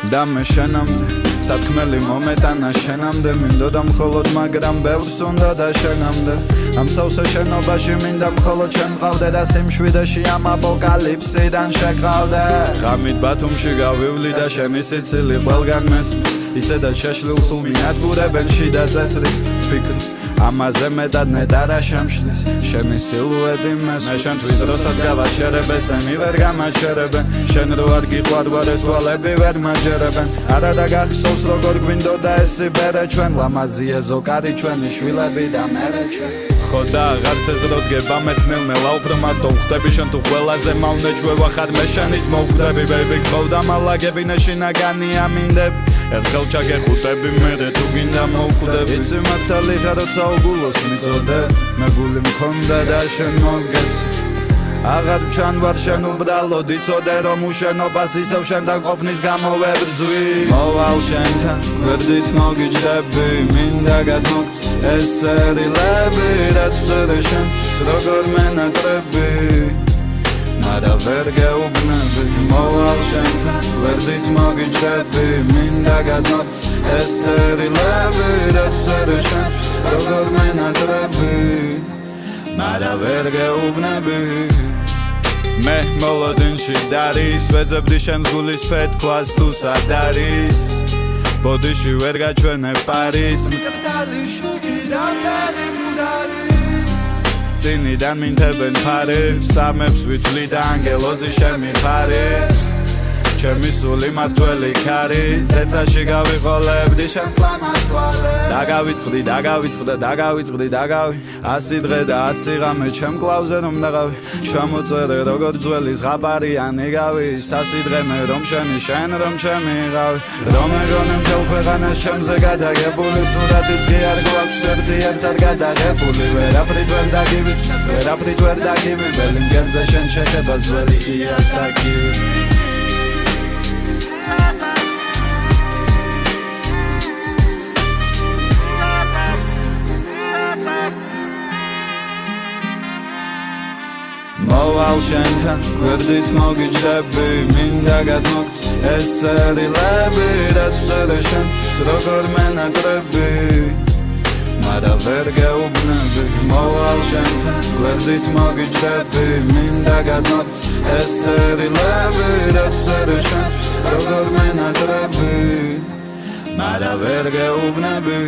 მინდა მე შენამდე სათქმელი მომეტანა შენამდე მინდოდა მხოლოდ მაგრამ ბევრს უნდა და შენამდე ამ სავსე შენობაში მინდა მხოლოდ შენ მყავდე და სიმშვიდეში ამ აპოკალიფსიდან შეკრავდე ღამით ბათუმში გავივლი და შენი სიცილი ყველგან მესმის ისედაც შეშლილ სულ მიადგურებენ შიდა წესრიგს ფიქრი ამაზე მეტად ნეტარა შემშლის შენი სილუეტი მე შენთვის როსაც გავაჩერებ ესენი ვერ გამაჩერებენ შენ რო არ გიყვარვარ ეს თვალები ვერ მაჯერებენ არა და გახსოვს როგორ გვინდოდა ეს სიბერე ჩვენ ლამაზია ზოგადი ჩვენი შვილები და მერე ჩვენ ხო და აღარც ეზრო დგება მეცნილნელა უფრო მარტო ვხდები შენ თუ ყველაზე მავნე ჩვევახად მე შენით მოვკვდები ბეიბი გხოვდა მალაგებინეში ნაგანი ამინდები ერთხელ ჩაგეხუტები მერე თუ გინდა მოვკვდები იცი მართალი ხარ როცა უგულოს მიწოდე მე გული მქონდა და შენ მოგეცი აღარ ჩანვარ შენ უბრალოდ იცოდე რომ უშენობას ისევ შენთან ყოფნის გამო ვებრძვი მოვალ შენთან გვერდით მოგიჯდები მინდა გადმოგწ ეს წერილები რაც ვწერე შენთვის როგორ მენატრები მარა ვერ გეუბნები მოვალ შენთან გვერდით მოგიჯდები მინდა გადმოგწ ეს წერილები რაც ვწერე შენთვის როგორ მენატრები მარა ვერ გეუბნები მე მოლოდინში დარის ვეძებდი შენს გულის ფეთქვას თუ სად არის ბოდიში ვერ გაჩვენებ პარის მკრთალი შუქი რამდენი მუდარის წინიდან მინთებენ ფარებს სამებს ვითვლი და ანგელოზი შემიფარებს ჩემი სული მართველი ქარი ზეცაში გავიყოლებდი შენს ლამაზ თვალებს დაგავიწყდი ასი დღე და ასი ღამე ჩემ კლავზე რომ დაღავი ჩამოწერე როგორ ძველი ზღაპარიანი გავი სასი დღე მე რომ შენ რომ ჩემი ღავი რომ ეგონე მთელ ქვეყანას ჩემზე გადაგებული სურათიც კი არ გვაქვს ერთად გადაღებული ვერაფრით ვერ დაგივი ველი მგენზე შენ შეხება ძველი იატაკი მოვალ შენთან გვერდით მოგიჯდები მინდა გადმოგწ ეს წერილები რაც ვწერე შენთვის როგორ მენატრები მარა ვერ გეუბნები მოვალ შენთან გვერდით მოგიჯდები მინდა გადმოგწ ეს წერილები რაც ვწერე შენთვის როგორ მენატრები მარა ვერ გეუბნები